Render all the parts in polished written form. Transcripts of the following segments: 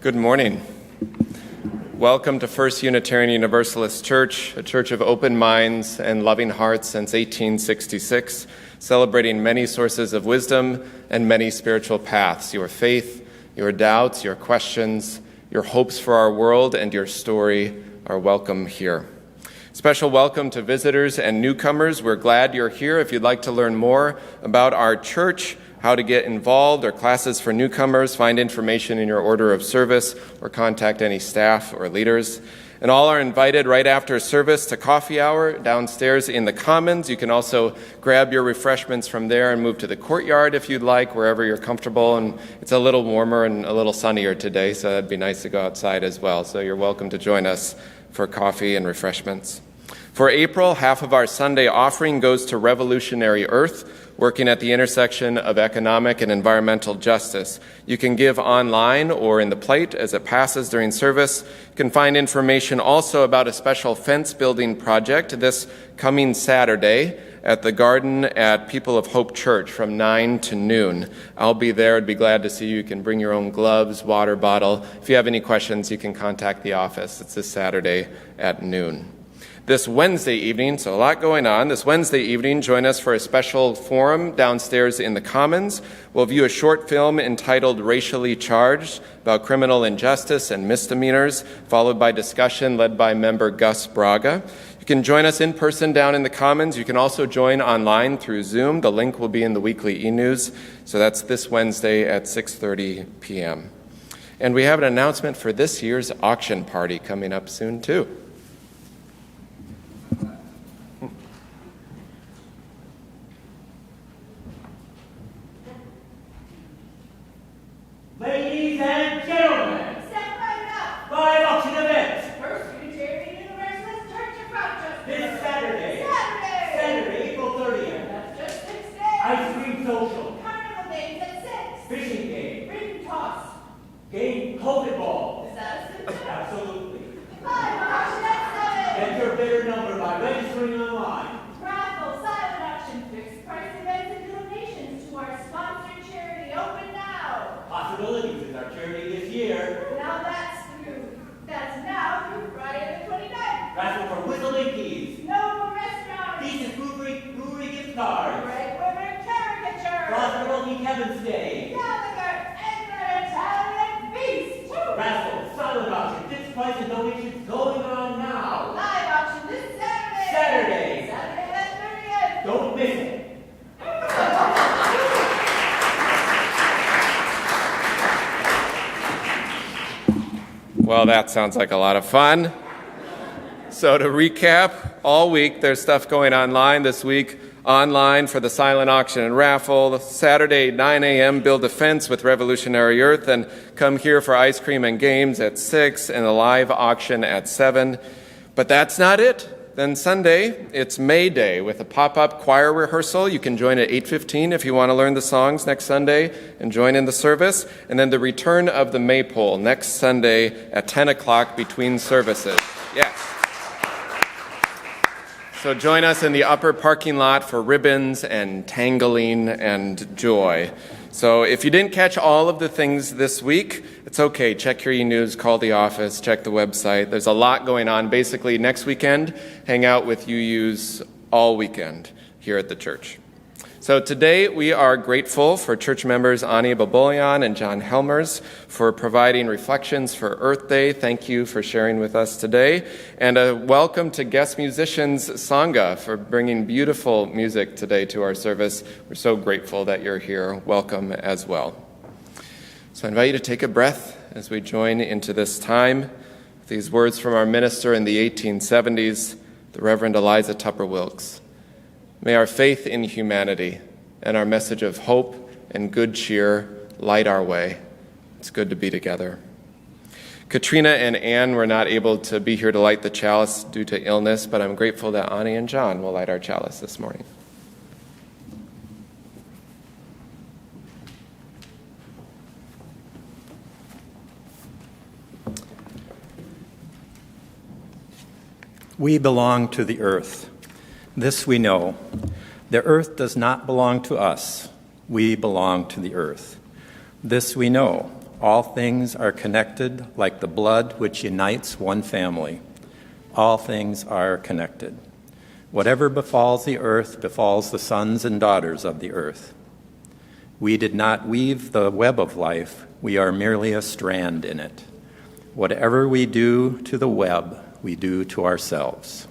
Good morning. Welcome to First Unitarian Universalist Church, a church of open minds and loving hearts since 1866, celebrating many sources of wisdom and many spiritual paths. Your faith, your doubts, your questions, your hopes for our world, and your story are welcome here. Special welcome to visitors and newcomers. We're glad you're here. If you'd like to learn more about our church, how to get involved, or classes for newcomers, find information in your order of service or contact any staff or leaders. And all are invited right after service to coffee hour downstairs in the Commons. You can also grab your refreshments from there and move to the courtyard if you'd like, wherever you're comfortable. And it's a little warmer and a little sunnier today, so it'd be nice to go outside as well. So you're welcome to join us for coffee and refreshments. For April, half of our Sunday offering goes to Revolutionary Earth, working at the intersection of economic and environmental justice. You can give online or in the plate as it passes during service. You can find information also about a special fence building project this coming Saturday at the garden at People of Hope Church from 9 to noon. I'll be there. I'd be glad to see you. You can bring your own gloves, water bottle. If you have any questions, you can contact the office. It's this Saturday at noon. This Wednesday evening, so a lot going on. This Wednesday evening, join us for a special forum downstairs in the Commons. We'll view a short film entitled Racially Charged about criminal injustice and misdemeanors, followed by discussion led by member Gus Braga. You can join us in person down in the Commons. You can also join online through Zoom. The link will be in the weekly e-news. So that's this Wednesday at 6:30 p.m. And we have an announcement for this year's auction party coming up soon, too. Ladies and gentlemen, step right up. live auction event First Unitarian Universalist Church of Rochester. this Saturday, April 30th. That's just 6 days. Ice cream social, Carnival games at 6. fishing game, Ring toss. game COVID ball. Is that a symptom? Absolutely. Live auction at 7. Enter a bidder number by registering online. Raffle, silent auction, fixed price events, and donations to our sponsored charity. Open now. Possibilities is our charity this year. Now that's now through Friday the 29th. Raffle for whistling keys, No restaurant. Thesis brewery gift cards, Red River caricature. Frosty Kevin's Day, Gallagher and an Italian feast. raffle, silent auction, fixed price and donations going on now. Live auction this Saturday. Saturday. Saturday the 30th. Don't miss it. Well, that sounds like a lot of fun. So to recap, all week there's stuff going online this week. Online for the silent auction and raffle. Saturday, 9 a.m., build a fence with Revolutionary Earth. And come here for ice cream and games at 6 and a live auction at 7. But that's not it. Then Sunday, it's May Day with a pop-up choir rehearsal. You can join at 8:15 if you want to learn the songs next Sunday and join in the service. And then the return of the Maypole next Sunday at 10 o'clock between services. Yes. So join us in the upper parking lot for ribbons and tangling and joy. So if you didn't catch all of the things this week, it's okay. Check your e-news, call the office, check the website. There's a lot going on. Basically, next weekend, hang out with UUs all weekend here at the church. So today we are grateful for church members Ani Babolian and John Helmers for providing reflections for Earth Day. Thank you for sharing with us today. And a welcome to guest musicians Sangha for bringing beautiful music today to our service. We're so grateful that you're here. Welcome as well. So I invite you to take a breath as we join into this time. These words from our minister in the 1870s, the Reverend Eliza Tupper Wilkes. May our faith in humanity and our message of hope and good cheer light our way. It's good to be together. Katrina and Anne were not able to be here to light the chalice due to illness, but I'm grateful that Ani and John will light our chalice this morning. We belong to the earth. This we know. The earth does not belong to us. We belong to the earth. This we know. All things are connected like the blood which unites one family. All things are connected. Whatever befalls the earth befalls the sons and daughters of the earth. We did not weave the web of life, we are merely a strand in it. Whatever we do to the web, we do to ourselves.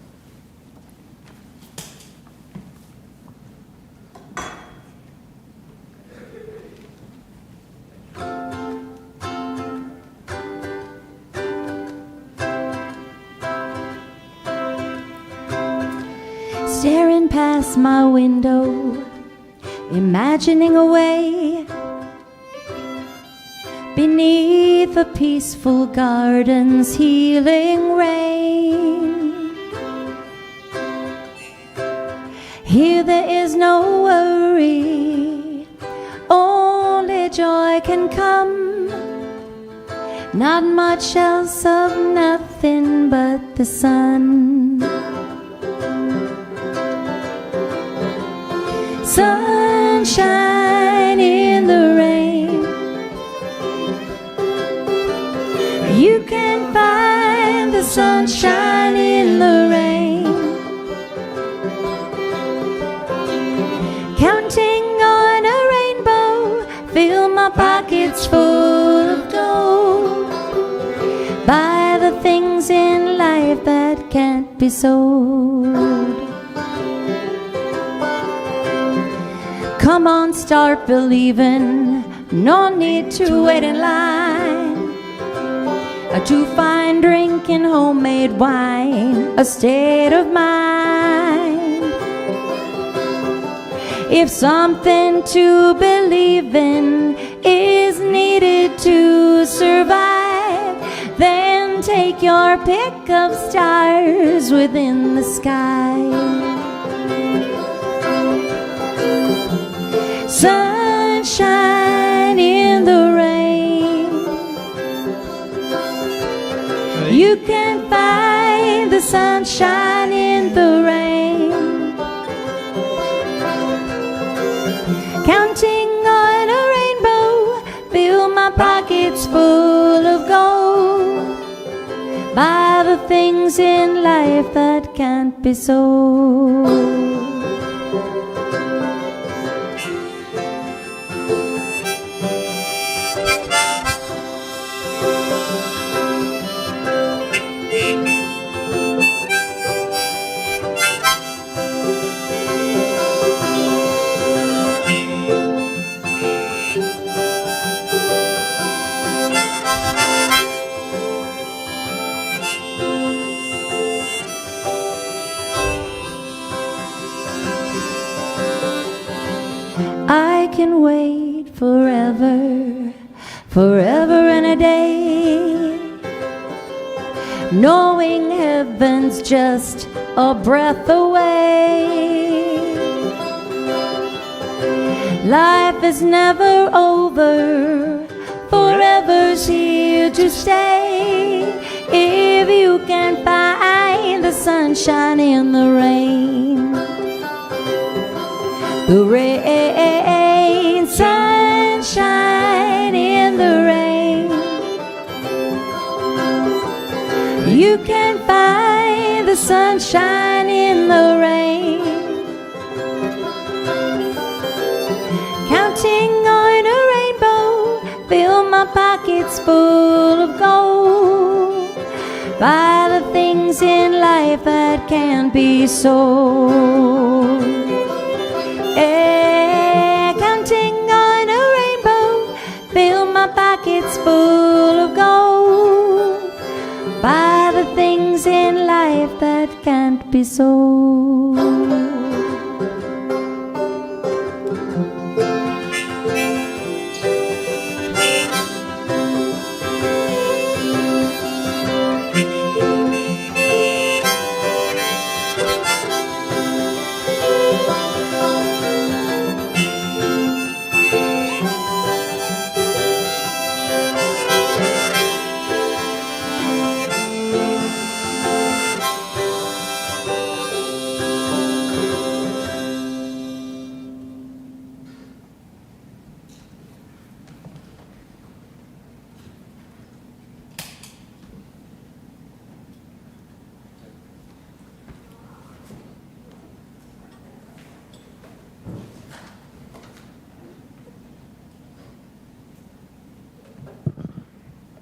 Staring past my window, imagining a way beneath a peaceful garden's healing rain. Here there is no worry, only joy can come. Not much else of nothing but the sun. Sunshine in the rain. You can find the sunshine in the rain. Counting on a rainbow, fill my pockets full of gold. Buy the things in life that can't be sold. Come on, start believing, no need to wait in line. To find drinking homemade wine, a state of mind. If something to believe in is needed to survive, then take your pick of stars within the sky. Sunshine in the rain. You can find the sunshine in the rain. Counting on a rainbow, fill my pockets full of gold. Buy the things in life that can't be sold. I can wait forever, forever and a day, knowing heaven's just a breath away. Life is never over, forever's here to stay. If you can find the sunshine in the rain, the rain, sunshine in the rain. You can find the sunshine in the rain. Counting on a rainbow, fill my pockets full of gold. Buy the things in life that can't be sold. Counting on a rainbow, fill my pockets full of gold. Buy the things in life that can't be sold.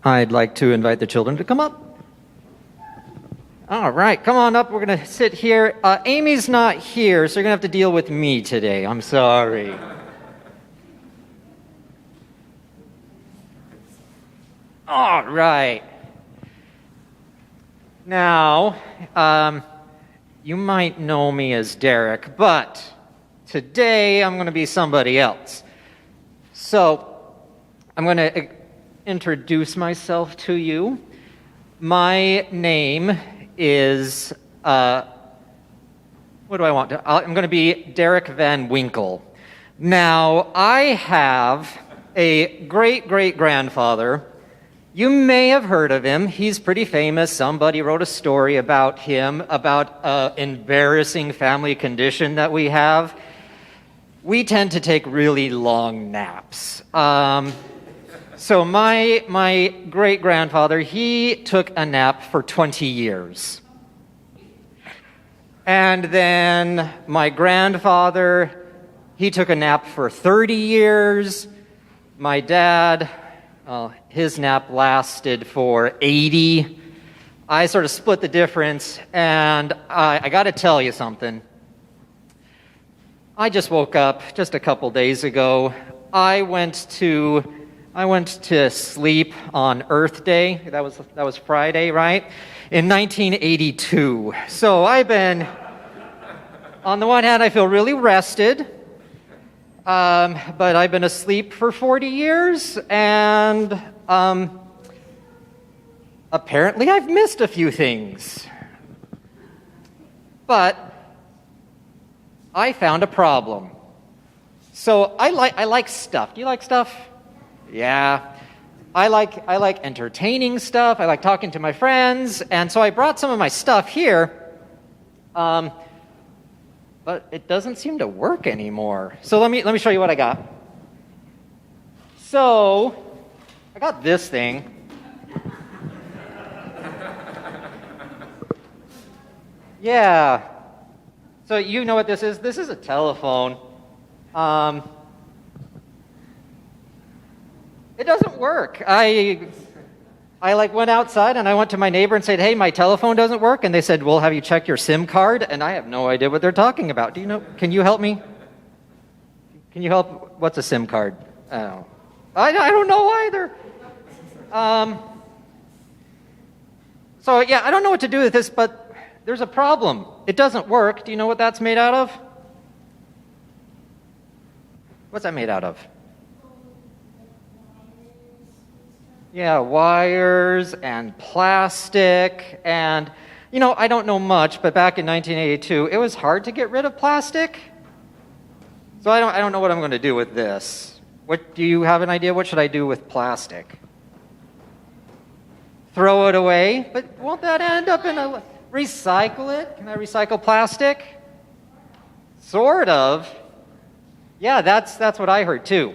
I'd like to invite the children to come up. All right, come on up. We're going to sit here. Amy's not here, so you're going to have to deal with me today. I'm sorry. All right. Now, you might know me as Derek, but today I'm going to be somebody else. So, I'm going to introduce myself to you. My name is, what do I want? I'm going to be Derek Van Winkle. Now, I have a great-great-grandfather. You may have heard of him. He's pretty famous. Somebody wrote a story about him, about an embarrassing family condition that we have. We tend to take really long naps. So my great-grandfather, he took a nap for 20 years. And then my grandfather, he took a nap for 30 years. My dad, his nap lasted for 80. I sort of split the difference, and I got to tell you something. I just woke up just a couple days ago. I went to sleep on Earth Day. That was Friday, right? In 1982. So I've been, on the one hand, I feel really rested, but I've been asleep for 40 years, and apparently I've missed a few things. But I found a problem. So I like stuff. Do you like stuff? Yeah. I like entertaining stuff. I like talking to my friends, and so I brought some of my stuff here. But it doesn't seem to work anymore. So let me show you what I got. So I got this thing. Yeah. So you know what this is? This is a telephone. It doesn't work. I went outside and I went to my neighbor and said, "Hey, my telephone doesn't work." And they said, "Well, have you checked your SIM card?" And I have no idea what they're talking about. Do you know? Can you help me? Can you help? What's a SIM card? I don't know either. So yeah, I don't know what to do with this, but there's a problem. It doesn't work. Do you know what that's made out of? What's that made out of? Yeah, wires and plastic, and I don't know much, but back in 1982, it was hard to get rid of plastic. So I don't know what I'm going to do with this. What do you have an idea? What should I do with plastic? Throw it away? But won't that end up in a recycle it? Can I recycle plastic? Sort of. Yeah, that's what I heard too.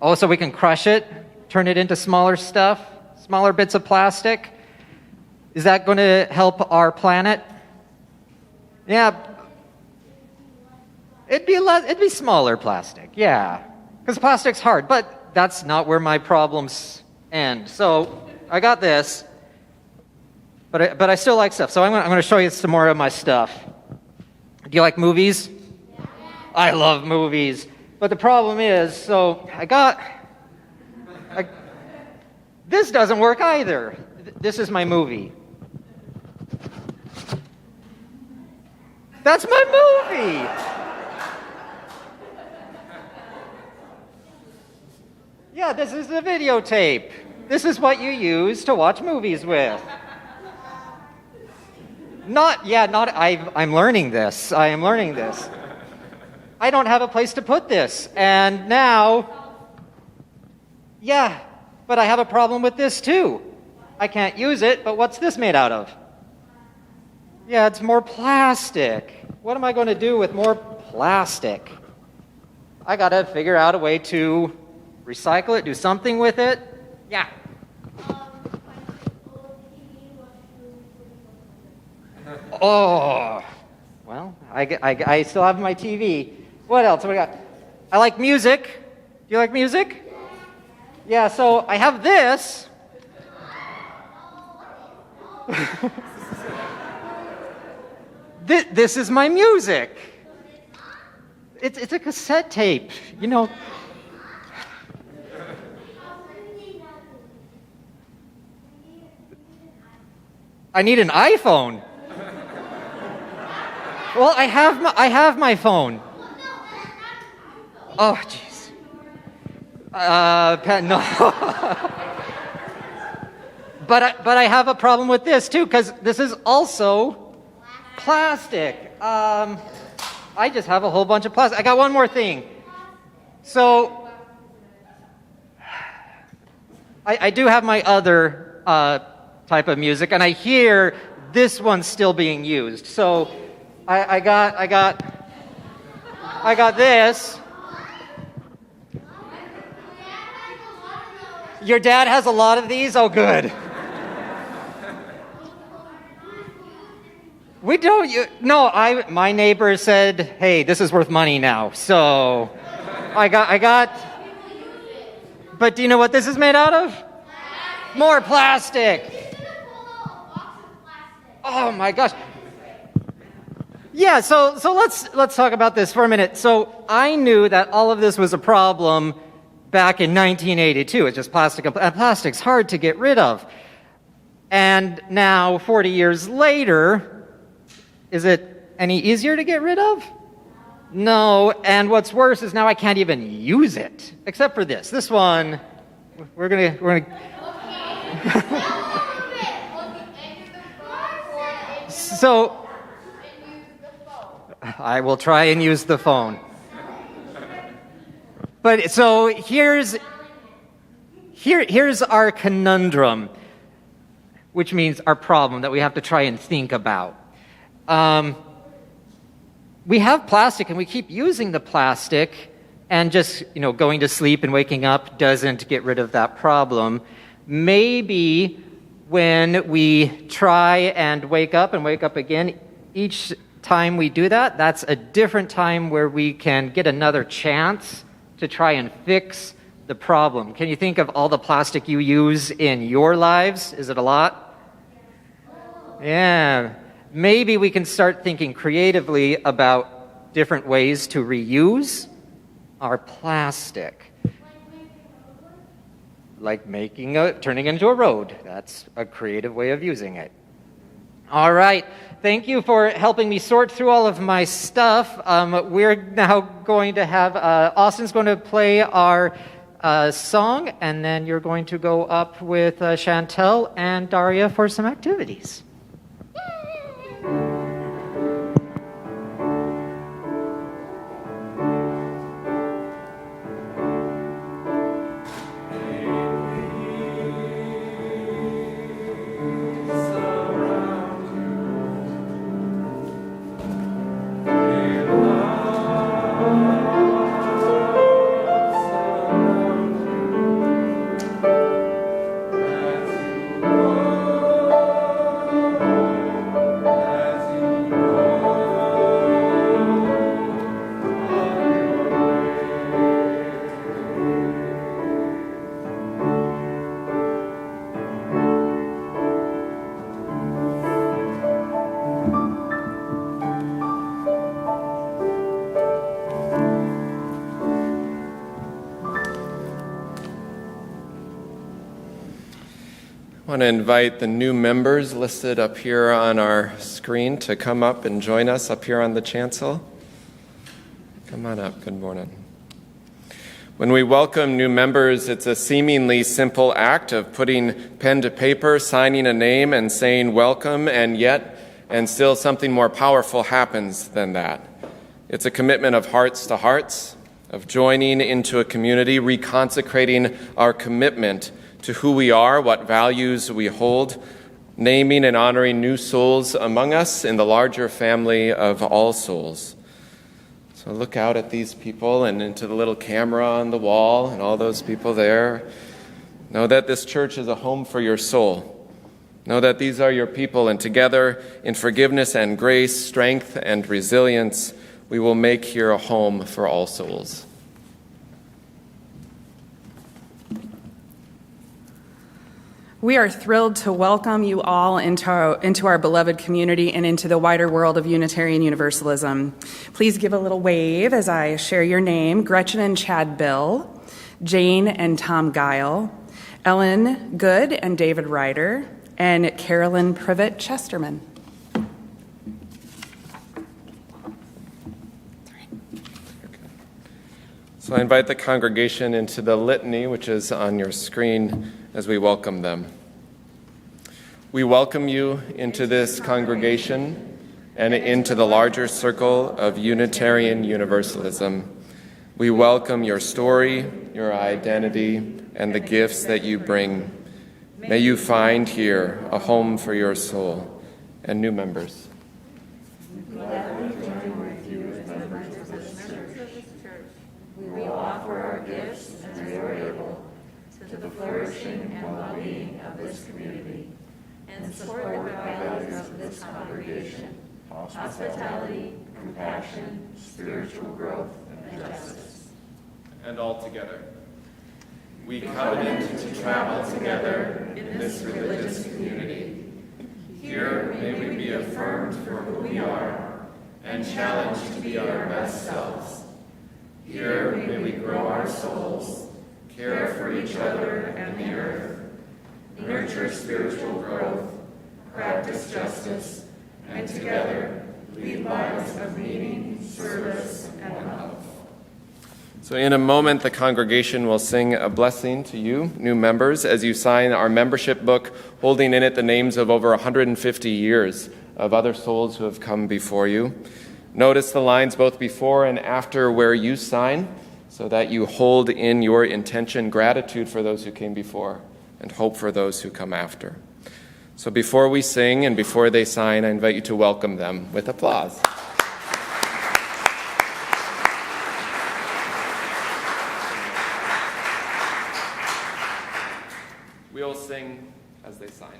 Oh, so we can crush it, turn it into smaller stuff, smaller bits of plastic? Is that going to help our planet? Yeah. It'd be smaller plastic, yeah. Because plastic's hard, but that's not where my problems end. So I got this, but I still like stuff. So I'm going to show you some more of my stuff. Do you like movies? Yeah. I love movies. But the problem is, so this doesn't work either. This is my movie. That's my movie! Yeah, this is the videotape. This is what you use to watch movies with. I'm learning this. I am learning this. I don't have a place to put this. And now, yeah, but I have a problem with this too. I can't use it, but what's this made out of? Yeah, it's more plastic. What am I going to do with more plastic? I got to figure out a way to recycle it, do something with it. Yeah. Oh, well, I still have my TV. What else? What do we got? I like music. Do you like music? Yeah, so I have this. This is my music. It's a cassette tape, you know. I need an iPhone. Well, I have my phone. Oh, jeez. No. But I have a problem with this too, because this is also plastic. I just have a whole bunch of plastic. I got one more thing. So I do have my other type of music, and I hear this one's still being used. So I got this. Your dad has a lot of these? Oh, good. We don't. No, my neighbor said, "Hey, this is worth money now." So, I got. But do you know what this is made out of? Plastic. More plastic. Oh my gosh. Yeah. So let's talk about this for a minute. So I knew that all of this was a problem back in 1982. It's just plastic, and plastic's hard to get rid of. And now, 40 years later. Is it any easier to get rid of? No, and what's worse is now I can't even use it, except for this. This one, we're gonna. So, I will try and use the phone. But so here's our conundrum, which means our problem that we have to try and think about. We have plastic and we keep using the plastic, and just, going to sleep and waking up doesn't get rid of that problem. Maybe when we try and wake up again, each time we do that, that's a different time where we can get another chance to try and fix the problem. Can you think of all the plastic you use in your lives? Is it a lot? Yeah. Maybe we can start thinking creatively about different ways to reuse our plastic. Like turning into a road. That's a creative way of using it. All right. Thank you for helping me sort through all of my stuff. We're now going to have, Austin's going to play our song, and then you're going to go up with Chantel and Daria for some activities. I want to invite the new members listed up here on our screen to come up and join us up here on the chancel. Come on up. Good morning. When we welcome new members, it's a seemingly simple act of putting pen to paper, signing a name, and saying welcome, and still something more powerful happens than that. It's a commitment of hearts to hearts, of joining into a community, reconsecrating our commitment to who we are, what values we hold, naming and honoring new souls among us in the larger family of all souls. So look out at these people and into the little camera on the wall and all those people there. Know that this church is a home for your soul. Know that these are your people, and together in forgiveness and grace, strength and resilience, we will make here a home for all souls. We are thrilled to welcome you all into our beloved community and into the wider world of Unitarian Universalism. Please give a little wave as I share your name: Gretchen and Chad Bill, Jane and Tom Guile, Ellen Good and David Ryder, and Carolyn Privet Chesterman. So I invite the congregation into the litany, which is on your screen, as we welcome them. We welcome you into this congregation and into the larger circle of Unitarian Universalism. We welcome your story, your identity, and the gifts that you bring. May you find here a home for your soul. And new members. We offer our gifts as we are able to the flourishing and well-being of this community and support the values of this congregation: hospitality, compassion, spiritual growth, and justice. And all together. We covenant to travel together in this religious community. Here may we be affirmed for who we are and challenged to be our best selves. Here may we grow our souls, care for each other and the earth, nurture spiritual growth, practice justice, and together lead lives of meaning, service, and love. So in a moment, the congregation will sing a blessing to you, new members, as you sign our membership book, holding in it the names of over 150 years of other souls who have come before you. Notice the lines both before and after where you sign, so that you hold in your intention gratitude for those who came before and hope for those who come after. So before we sing and before they sign, I invite you to welcome them with applause. We will sing as they sign.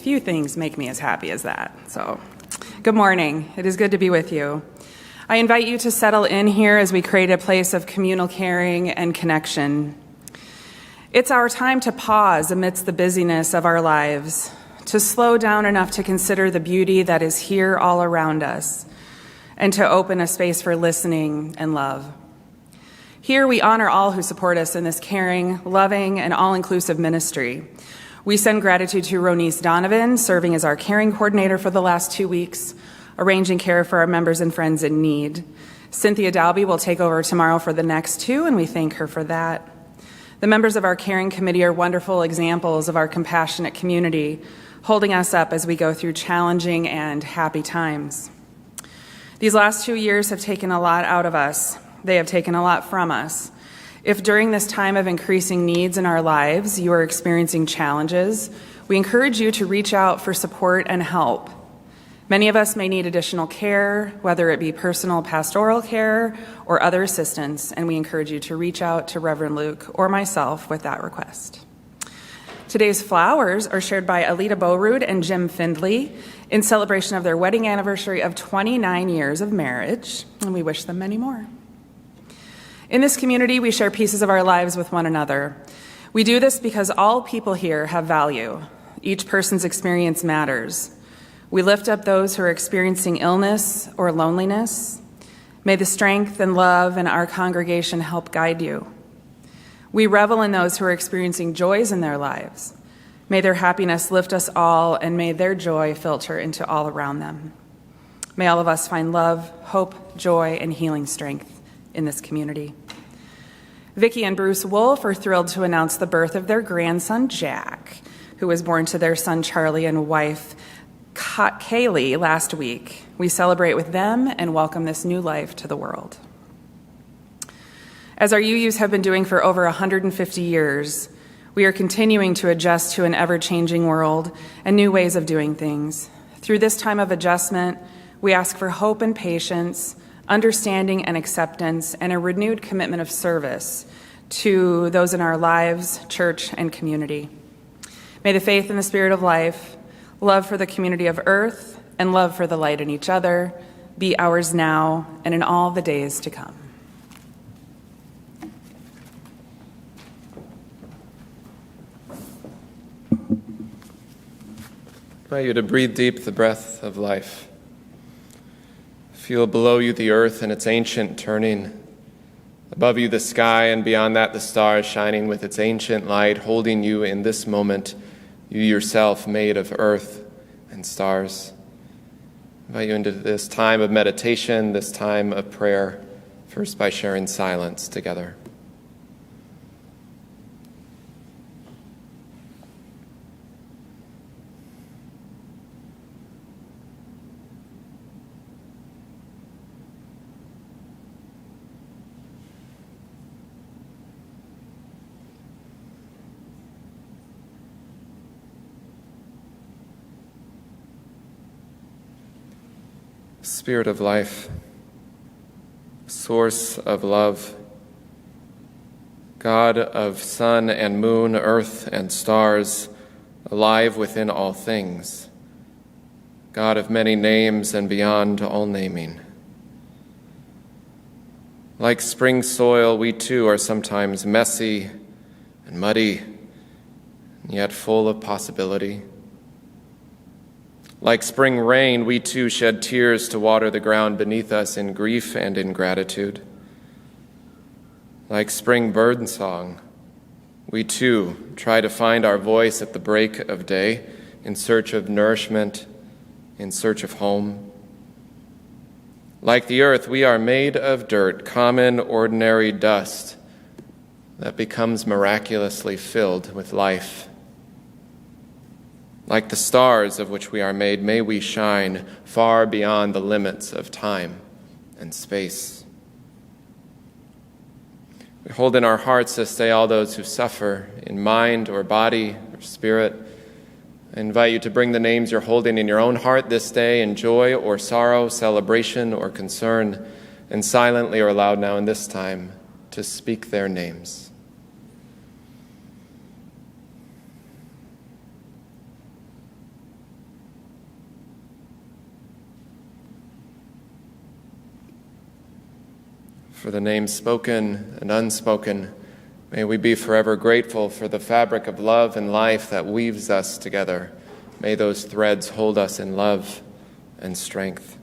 Few things make me as happy as that. So, good morning. It is good to be with you. I invite you to settle in here as we create a place of communal caring and connection. It's our time to pause amidst the busyness of our lives, to slow down enough to consider the beauty that is here all around us, and to open a space for listening and love. Here we honor all who support us in this caring, loving, and all-inclusive ministry. We send gratitude to Ronice Donovan, serving as our caring coordinator for the last 2 weeks, arranging care for our members and friends in need. Cynthia Dalby will take over tomorrow for the next 2, and we thank her for that. The members of our caring committee are wonderful examples of our compassionate community, holding us up as we go through challenging and happy times. These last 2 years have taken a lot out of us. They have taken a lot from us. If during this time of increasing needs in our lives you are experiencing challenges, we encourage you to reach out for support and help. Many of us may need additional care, whether it be personal pastoral care or other assistance, and we encourage you to reach out to Reverend Luke or myself with that request. Today's flowers are shared by Alita Bowrood and Jim Findley in celebration of their wedding anniversary of 29 years of marriage, and we wish them many more. In this community, we share pieces of our lives with one another. We do this because all people here have value. Each person's experience matters. We lift up those who are experiencing illness or loneliness. May the strength and love in our congregation help guide you. We revel in those who are experiencing joys in their lives. May their happiness lift us all, and may their joy filter into all around them. May all of us find love, hope, joy, and healing strength in this community. Vicki and Bruce Wolf are thrilled to announce the birth of their grandson, Jack, who was born to their son, Charlie, and wife, Kaylee, last week. We celebrate with them and welcome this new life to the world. As our UUs have been doing for over 150 years, we are continuing to adjust to an ever-changing world and new ways of doing things. Through this time of adjustment, we ask for hope and patience, understanding and acceptance, and a renewed commitment of service to those in our lives, church, and community. May the faith and the spirit of life, love for the community of earth, and love for the light in each other be ours now and in all the days to come. I invite you to breathe deep the breath of life. Feel below you the earth and its ancient turning. Above you the sky, and beyond that the stars shining with its ancient light, holding you in this moment, you yourself made of earth and stars. I invite you into this time of meditation, this time of prayer, first by sharing silence together. Spirit of life, source of love, God of sun and moon, earth and stars, alive within all things, God of many names and beyond all naming. Like spring soil, we too are sometimes messy and muddy, and yet full of possibility. Like spring rain, we too shed tears to water the ground beneath us in grief and in gratitude. Like spring bird song, we too try to find our voice at the break of day in search of nourishment, in search of home. Like the earth, we are made of dirt, common, ordinary dust that becomes miraculously filled with life. Like the stars of which we are made, may we shine far beyond the limits of time and space. We hold in our hearts this day all those who suffer in mind or body or spirit. I invite you to bring the names you're holding in your own heart this day in joy or sorrow, celebration or concern, and silently or aloud now in this time to speak their names. For the names spoken and unspoken, may we be forever grateful for the fabric of love and life that weaves us together. May those threads hold us in love and strength.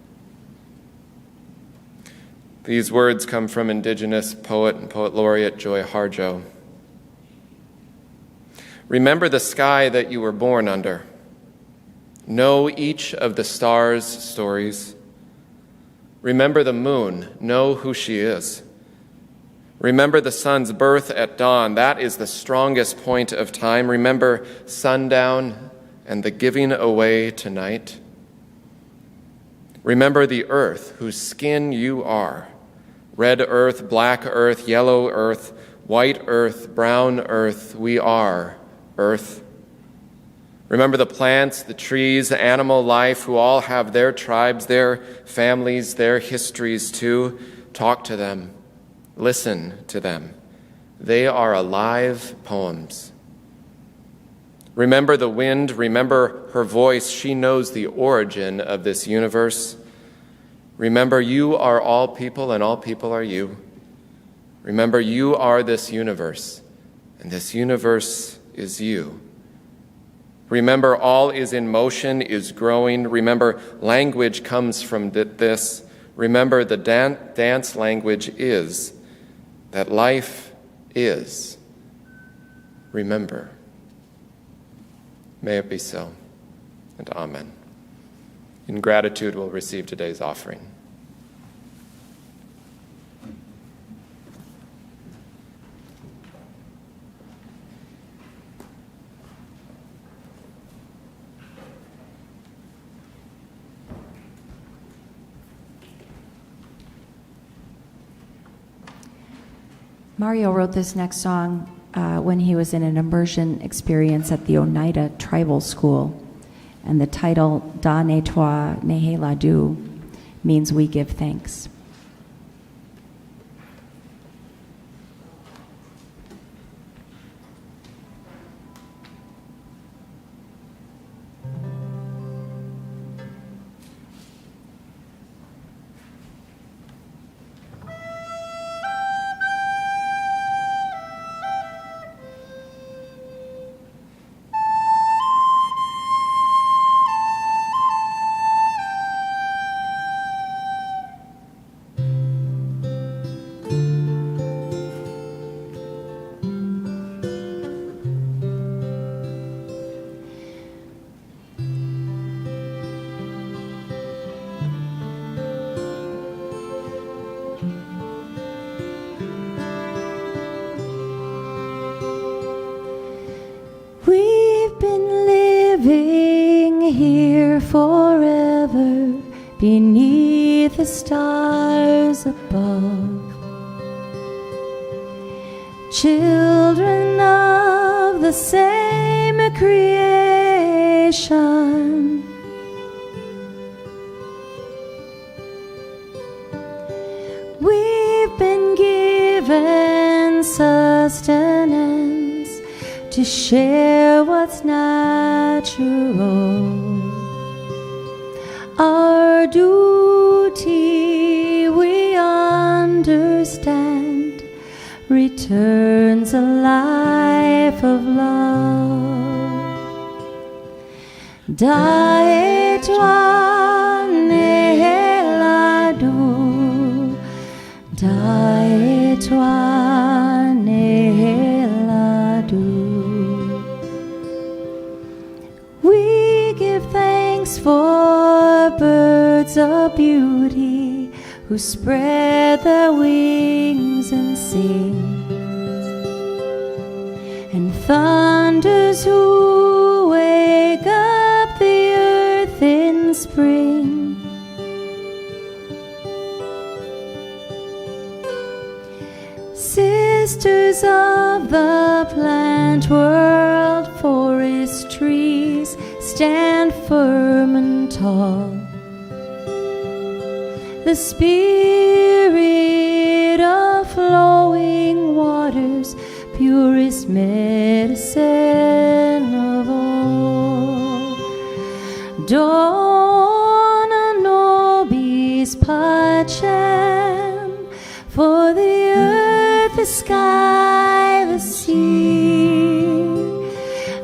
These words come from Indigenous poet and poet laureate Joy Harjo. Remember the sky that you were born under. Know each of the stars' stories. Remember the moon, know who she is. Remember the sun's birth at dawn. That is the strongest point of time. Remember sundown and the giving away tonight. Remember the earth whose skin you are. Red earth, black earth, yellow earth, white earth, brown earth, we are earth. Remember the plants, the trees, animal life who all have their tribes, their families, their histories too. Talk to them. Listen to them. They are alive poems. Remember the wind. Remember her voice. She knows the origin of this universe. Remember you are all people and all people are you. Remember you are this universe and this universe is you. Remember all is in motion, is growing. Remember language comes from this. Remember the dance language is that life is. Remember. May it be so, and amen. In gratitude, we'll receive today's offering. Mario wrote this next song when he was in an immersion experience at the Oneida Tribal School. And the title, Da Ne Toi Nehe Ladu, means we give thanks. We've been living here forever beneath the stars above, children of the same creation. We've been given sustenance to share what's natural. Our duty, we understand, returns a life of love. Dae toi nehe ladu, dae toi nehe ladu. We give thanks for birds of beauty who spread their wings and sing, and thunders who wake up the earth in spring. Sisters of the plant world, forest trees stand firm and tall. The spirit of flowing waters, purest medicine of all. Dona nobis pacem, for the earth, the sky, the sea,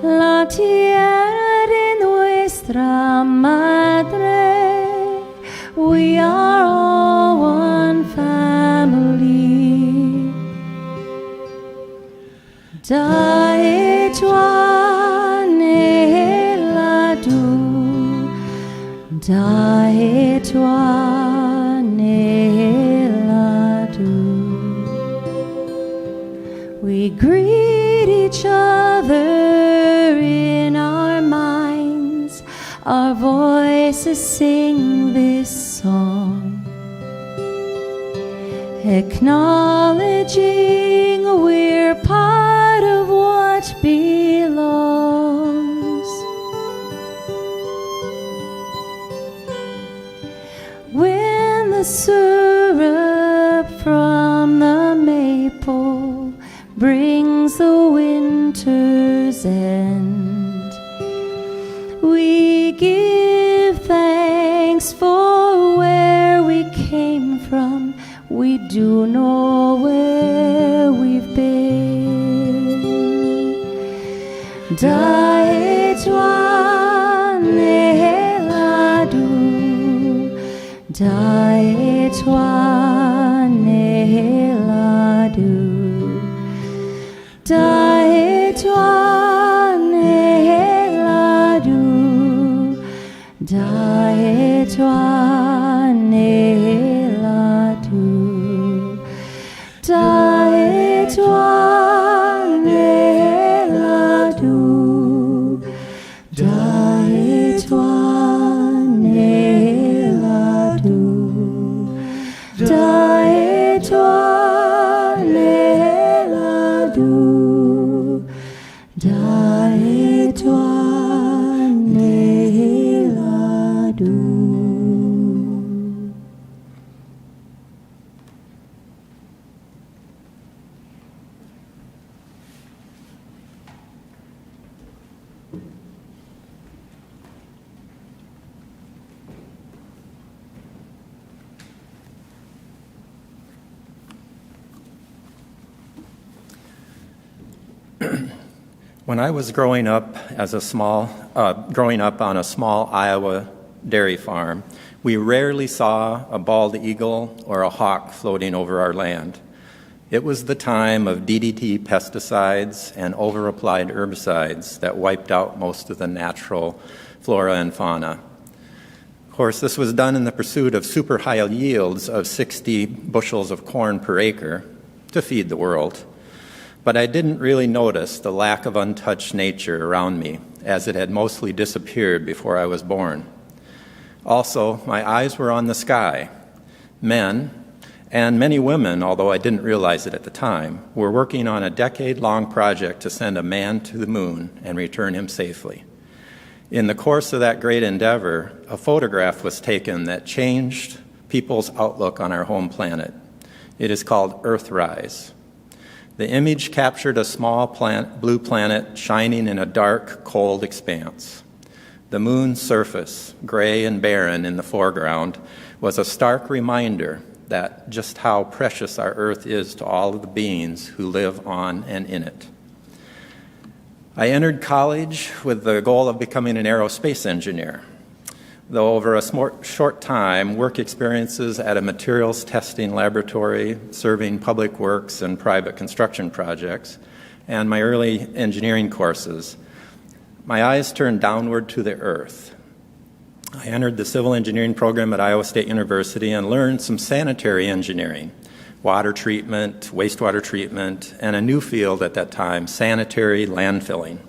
la tierra de nuestra madre. We are all one family. Dae toi nehe ladu, dae toi nehe ladu. voices sing this song, acknowledging we're part of what belongs. When the syrup from the maple brings the winter's end, we give thanks for where we came from. We do know where we've been. Da étoile ladu, da étoile ladu, da étoile ladu, da étoile ladu, da étoile ladu, da étoile ladu, da étoile ladu, da étoile ladu. When I was growing up on a small Iowa dairy farm, we rarely saw a bald eagle or a hawk floating over our land. It was the time of DDT pesticides and over-applied herbicides that wiped out most of the natural flora and fauna. Of course, this was done in the pursuit of super high yields of 60 bushels of corn per acre to feed the world. But I didn't really notice the lack of untouched nature around me, as it had mostly disappeared before I was born. Also, my eyes were on the sky. Men, and many women, although I didn't realize it at the time, were working on a decade-long project to send a man to the moon and return him safely. In the course of that great endeavor, a photograph was taken that changed people's outlook on our home planet. It is called Earthrise. The image captured a small blue planet shining in a dark, cold expanse. The moon's surface, gray and barren in the foreground, was a stark reminder that just how precious our Earth is to all of the beings who live on and in it. I entered college with the goal of becoming an aerospace engineer. Though over a short time, work experiences at a materials testing laboratory serving public works and private construction projects, and my early engineering courses, my eyes turned downward to the earth. I entered the civil engineering program at Iowa State University and learned some sanitary engineering, water treatment, wastewater treatment, and a new field at that time, sanitary landfilling.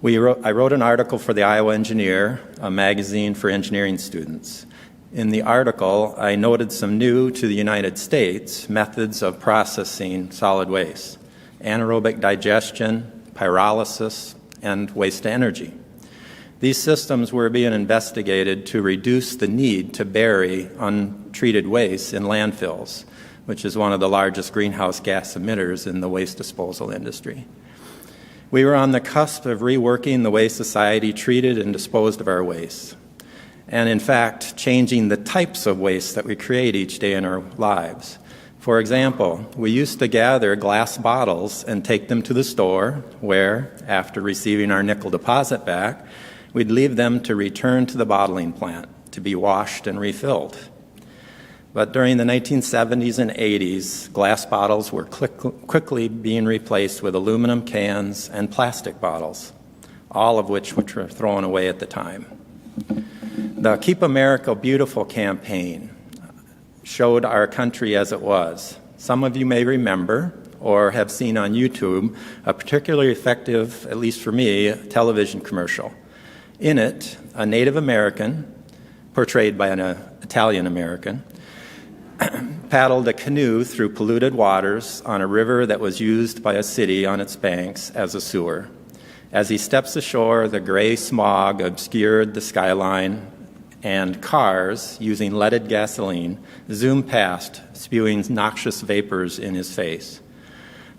I wrote an article for the Iowa Engineer, a magazine for engineering students. In the article, I noted some new to the United States methods of processing solid waste: anaerobic digestion, pyrolysis, and waste to energy. These systems were being investigated to reduce the need to bury untreated waste in landfills, which is one of the largest greenhouse gas emitters in the waste disposal industry. We were on the cusp of reworking the way society treated and disposed of our waste, and in fact, changing the types of waste that we create each day in our lives. For example, we used to gather glass bottles and take them to the store where, after receiving our nickel deposit back, we'd leave them to return to the bottling plant to be washed and refilled. But during the 1970s and 80s, glass bottles were quickly being replaced with aluminum cans and plastic bottles, all of which were thrown away at the time. The Keep America Beautiful campaign showed our country as it was. Some of you may remember or have seen on YouTube a particularly effective, at least for me, television commercial. In it, a Native American portrayed by an Italian American, paddled a canoe through polluted waters on a river that was used by a city on its banks as a sewer. As he steps ashore, the gray smog obscured the skyline, and cars using leaded gasoline zoom past, spewing noxious vapors in his face.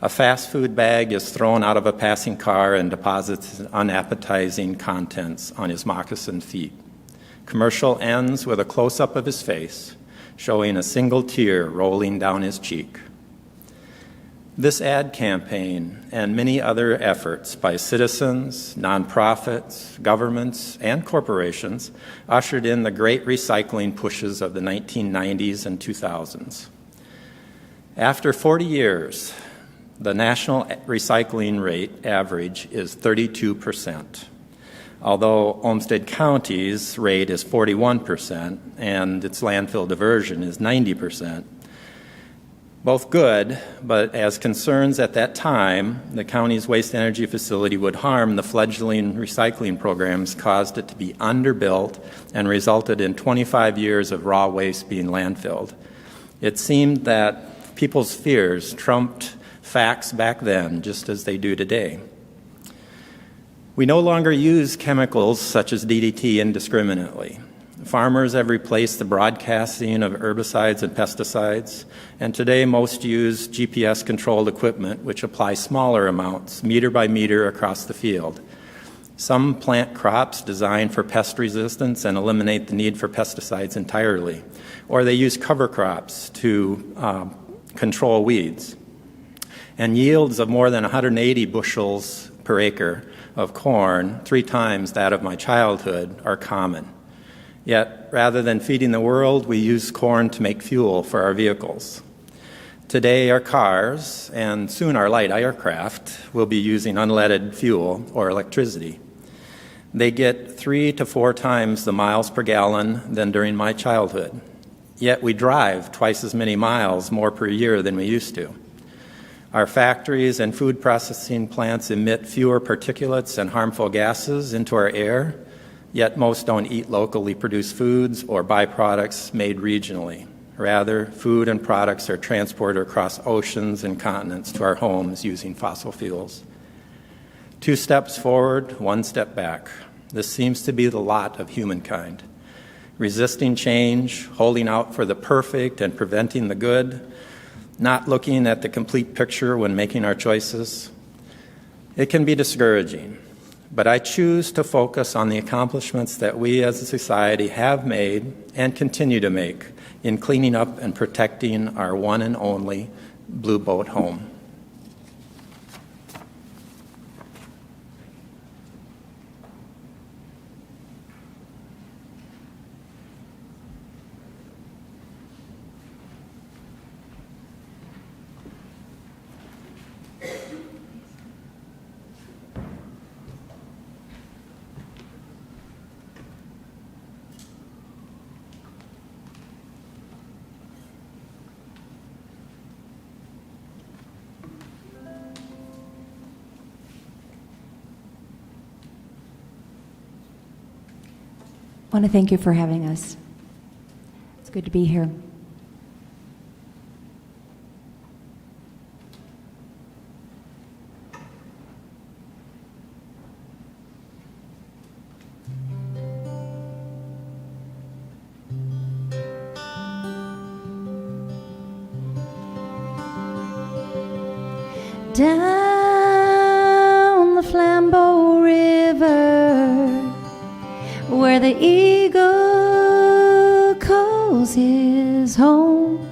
A fast food bag is thrown out of a passing car and deposits unappetizing contents on his moccasined feet. Commercial ends with a close-up of his face, showing a single tear rolling down his cheek. This ad campaign and many other efforts by citizens, nonprofits, governments, and corporations ushered in the great recycling pushes of the 1990s and 2000s. After 40 years, the national recycling rate average is 32%, although Olmsted County's rate is 41% and its landfill diversion is 90%. Both good, but as concerns at that time, the county's waste-energy facility would harm the fledgling recycling programs caused it to be underbuilt and resulted in 25 years of raw waste being landfilled. It seemed that people's fears trumped facts back then, just as they do today. We no longer use chemicals such as DDT indiscriminately. Farmers have replaced the broadcasting of herbicides and pesticides, and today most use GPS-controlled equipment which apply smaller amounts, meter by meter, across the field. Some plant crops designed for pest resistance and eliminate the need for pesticides entirely, or they use cover crops to control weeds. And yields of more than 180 bushels per acre of corn, 3 times that of my childhood, are common. Yet, rather than feeding the world, we use corn to make fuel for our vehicles. Today, our cars, and soon our light aircraft, will be using unleaded fuel or electricity. They get 3 to 4 times the miles per gallon than during my childhood. Yet we drive twice as many miles more per year than we used to. Our factories and food processing plants emit fewer particulates and harmful gases into our air, yet most don't eat locally produced foods or byproducts made regionally. Rather, food and products are transported across oceans and continents to our homes using fossil fuels. 2 steps forward, 1 step back. This seems to be the lot of humankind. Resisting change, holding out for the perfect and preventing the good, not looking at the complete picture when making our choices. It can be discouraging. But I choose to focus on the accomplishments that we as a society have made and continue to make in cleaning up and protecting our one and only Blue Boat home. I want to thank you for having us. It's good to be here. Down the Flambeau River, where the eagle calls his home,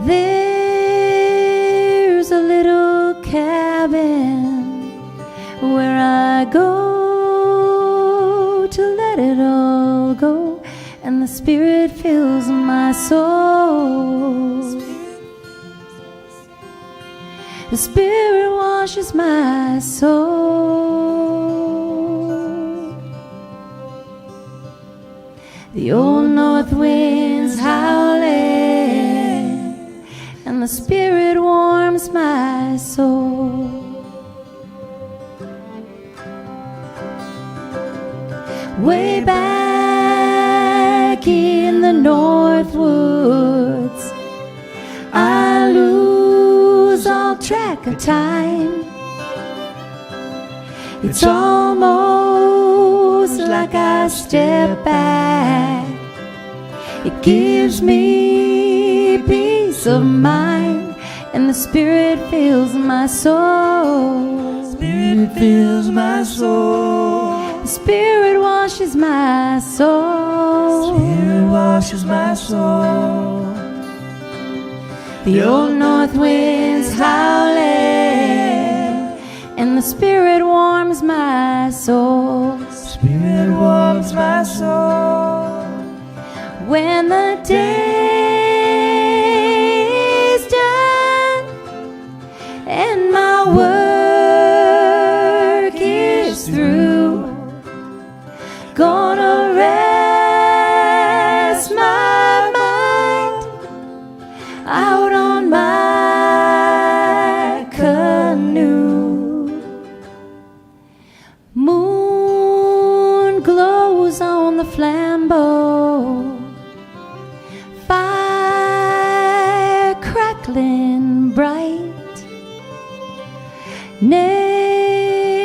there's a little cabin where I go to let it all go, and the Spirit fills my soul. The Spirit washes my soul. The old north wind's howling, and the Spirit warms my soul. Way back the north woods. I lose all track of time. It's almost like I step back. It gives me peace of mind, and the Spirit fills my soul. Spirit fills my soul. The Spirit washes my soul. Spirit washes my soul. The old north wind's howling, and the Spirit warms my soul. Spirit warms my soul. When the day is done and my work is through, gonna rest my mind out on my canoe. Moon glows on the flambeau, fire crackling bright. Nature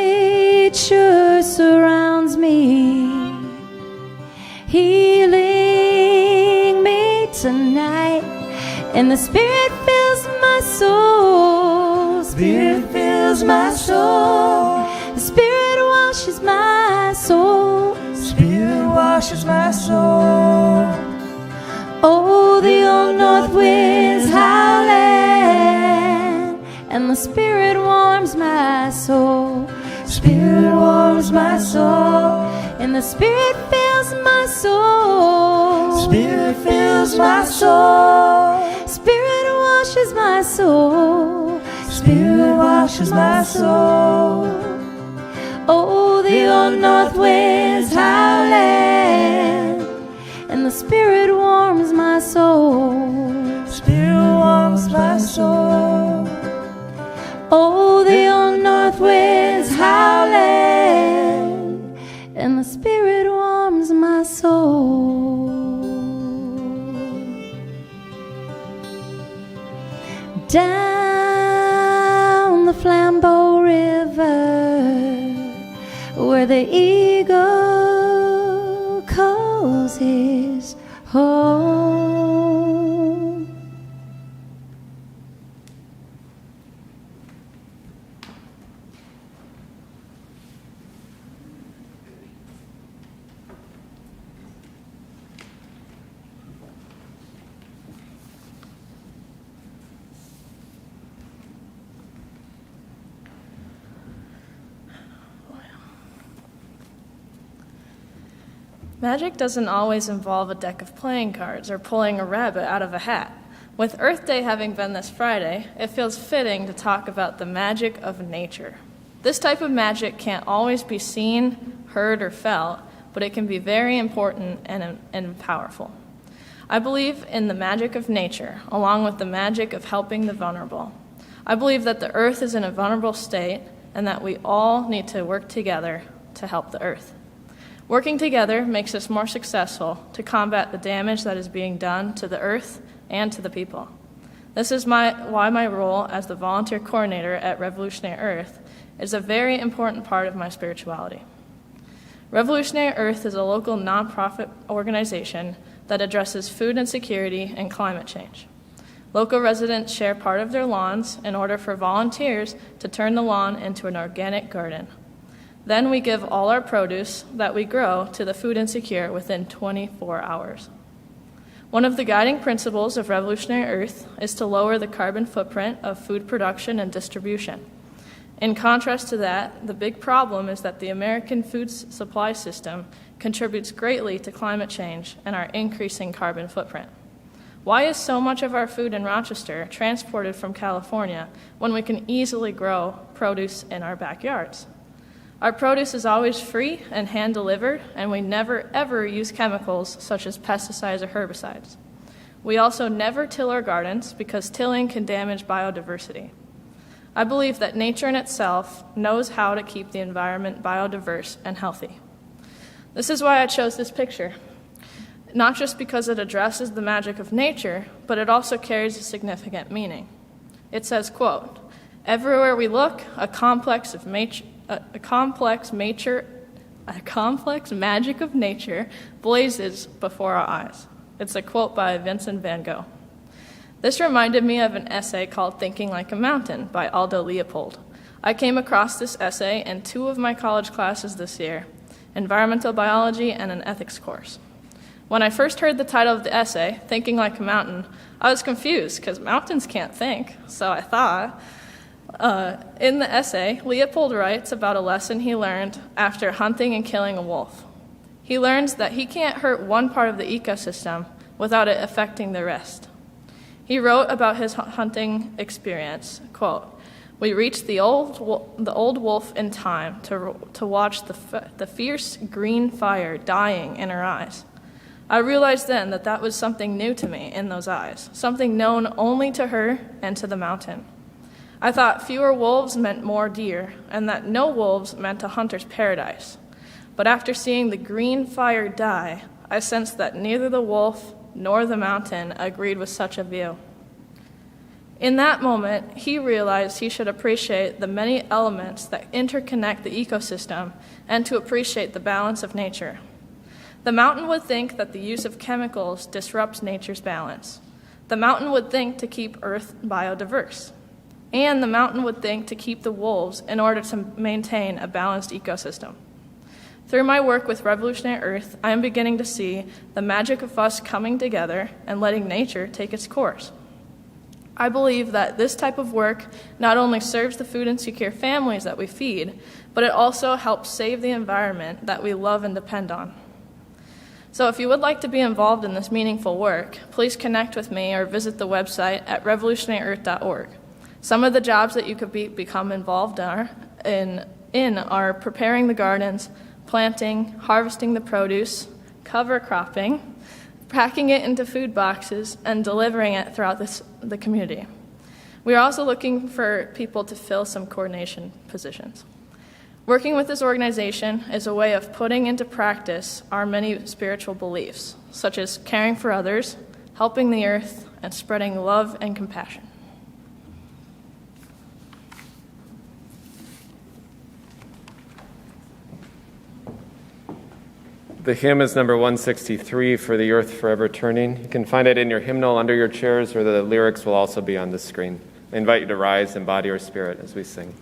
surrounds me, healing me tonight, and the Spirit fills my soul. Spirit fills my soul. The Spirit washes my soul. Spirit washes my soul. Oh, the old north wind's howling, and the Spirit warms my soul. Spirit warms my soul, and the Spirit fills my soul. Spirit fills my soul. Spirit washes my soul. Spirit washes my soul. Oh, the old north wind's howling, and the Spirit warms my soul. Spirit warms my soul. Oh, the old north wind's howling, and the Spirit warms my soul. Down the Flambeau River, where the eagle calls his home. Magic doesn't always involve a deck of playing cards or pulling a rabbit out of a hat. With Earth Day having been this Friday, it feels fitting to talk about the magic of nature. This type of magic can't always be seen, heard, or felt, but it can be very important and powerful. I believe in the magic of nature, along with the magic of helping the vulnerable. I believe that the Earth is in a vulnerable state and that we all need to work together to help the Earth. Working together makes us more successful to combat the damage that is being done to the Earth and to the people. This is why my role as the volunteer coordinator at Revolutionary Earth is a very important part of my spirituality. Revolutionary Earth is a local nonprofit organization that addresses food insecurity and climate change. Local residents share part of their lawns in order for volunteers to turn the lawn into an organic garden. Then we give all our produce that we grow to the food insecure within 24 hours. One of the guiding principles of Revolutionary Earth is to lower the carbon footprint of food production and distribution. In contrast to that, the big problem is that the American food supply system contributes greatly to climate change and our increasing carbon footprint. Why is so much of our food in Rochester transported from California when we can easily grow produce in our backyards? Our produce is always free and hand-delivered, and we never, ever use chemicals such as pesticides or herbicides. We also never till our gardens because tilling can damage biodiversity. I believe that nature in itself knows how to keep the environment biodiverse and healthy. This is why I chose this picture. not just because it addresses the magic of nature, but it also carries a significant meaning. It says, quote, "Everywhere we look, a complex magic of nature blazes before our eyes." It's a quote by Vincent van Gogh. This reminded me of an essay called Thinking Like a Mountain by Aldo Leopold. I came across this essay in 2 of my college classes this year, environmental biology and an ethics course. When I first heard the title of the essay, Thinking Like a Mountain, I was confused because mountains can't think, so I thought. In the essay, Leopold writes about a lesson he learned after hunting and killing a wolf. He learns that he can't hurt one part of the ecosystem without it affecting the rest. He wrote about his hunting experience, quote, "We reached the old wolf in time to watch the fierce green fire dying in her eyes. I realized then that that was something new to me in those eyes, something known only to her and to the mountain. I thought fewer wolves meant more deer, and that no wolves meant a hunter's paradise. But after seeing the green fire die, I sensed that neither the wolf nor the mountain agreed with such a view. In that moment, he realized he should appreciate the many elements that interconnect the ecosystem and to appreciate the balance of nature. The mountain would think that the use of chemicals disrupts nature's balance. The mountain would think to keep Earth biodiverse. And the mountain would think to keep the wolves in order to maintain a balanced ecosystem. Through my work with Revolutionary Earth, I am beginning to see the magic of us coming together and letting nature take its course. I believe that this type of work not only serves the food insecure families that we feed, but it also helps save the environment that we love and depend on. So if you would like to be involved in this meaningful work, please connect with me or visit the website at revolutionaryearth.org. Some of the jobs that you could become involved in are preparing the gardens, planting, harvesting the produce, cover cropping, packing it into food boxes, and delivering it throughout the community. We are also looking for people to fill some coordination positions. Working with this organization is a way of putting into practice our many spiritual beliefs, such as caring for others, helping the earth, and spreading love and compassion. The hymn is number 163, For the Earth Forever Turning. You can find it in your hymnal under your chairs, or the lyrics will also be on the screen. I invite you to rise in body or spirit as we sing.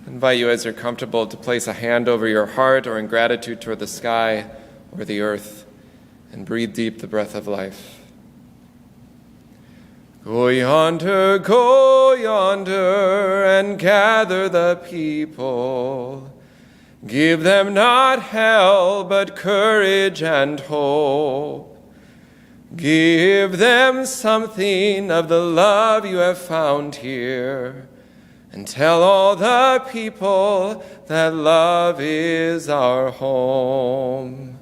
I invite you, as you're comfortable, to place a hand over your heart or in gratitude toward the sky or the earth and breathe deep the breath of life. Go yonder, and gather the people. Give them not hell, but courage and hope. Give them something of the love you have found here, and tell all the people that love is our home.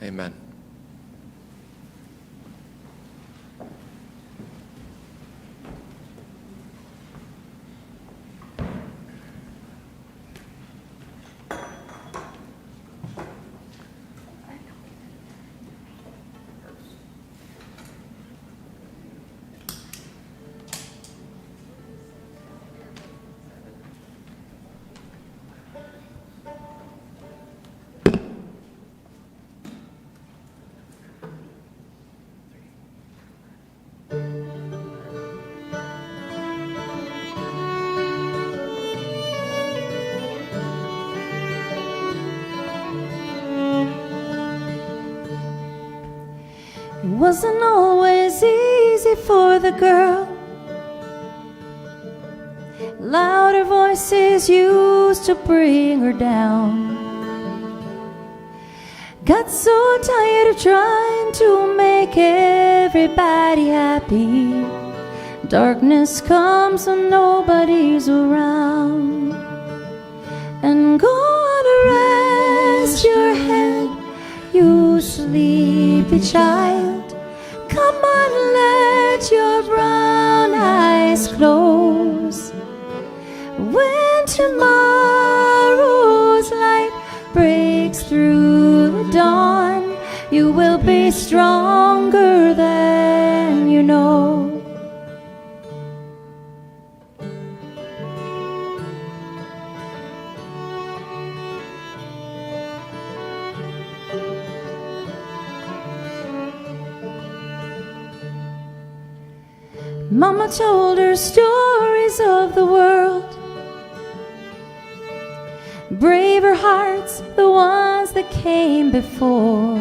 Amen. It wasn't always easy for the girl. Louder voices used to bring her down. Got so tired of trying to make everybody happy. Darkness comes when nobody's around. And go on and rest your head, you sleepy child. Come on, let your brown eyes close. When tomorrow's light breaks through the dawn, you will be stronger than you know. Mama told her stories of the world, braver hearts, the ones that came before.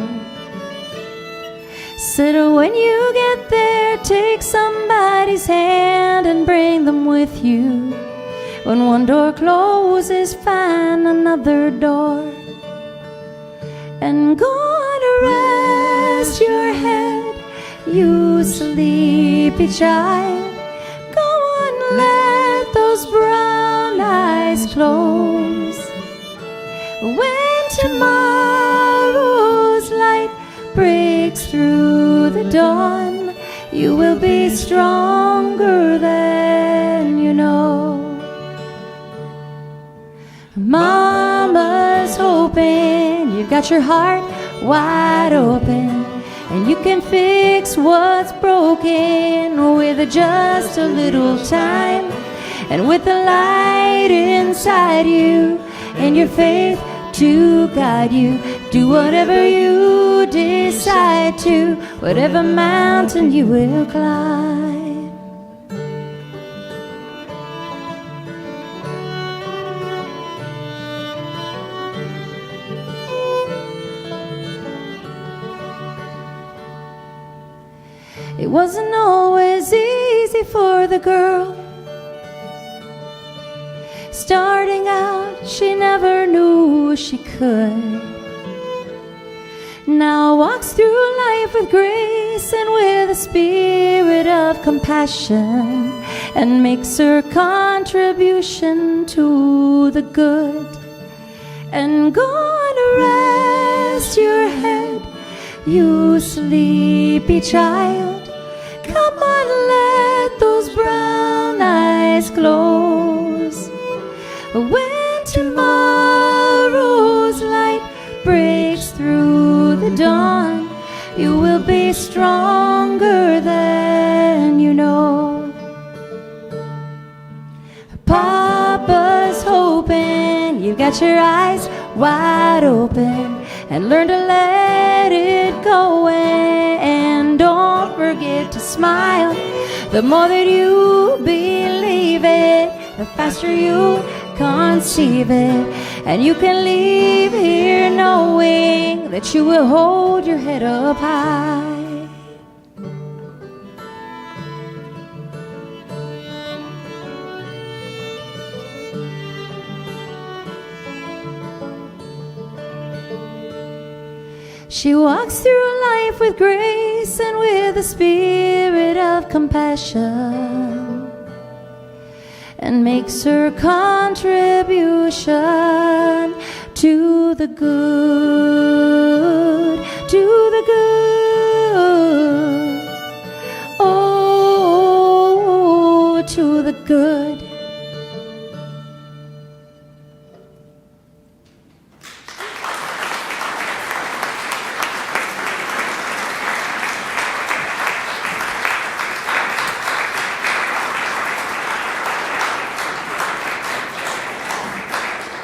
Said when you get there, take somebody's hand and bring them with you. When one door closes, find another door. And go on and rest your head, you sleepy child. Go on, let those brown eyes close. When tomorrow's light breaks through the dawn, you will be stronger than you know. Mama's hoping you've got your heart wide open, and you can fix what's broken with just a little time, and with the light inside you and your faith to guide you. Do whatever you decide to, whatever mountain you will climb. It wasn't always easy for the girl. Starting out, she never knew she could. Now walks through life with grace and with a spirit of compassion, and makes her contribution to the good. And go on and rest your head, you sleepy child. Come on, let those brown eyes close. When tomorrow's light breaks through the dawn, you will be stronger than you know. Papa's hoping you've got your eyes wide open, and learn to let it go, and don't forget to smile. The more that you believe it, the faster you conceive it, and you can leave here knowing that you will hold your head up high. She walks through life with grace and with a spirit of compassion, and makes her contribution to the good, to the good, oh, to the good.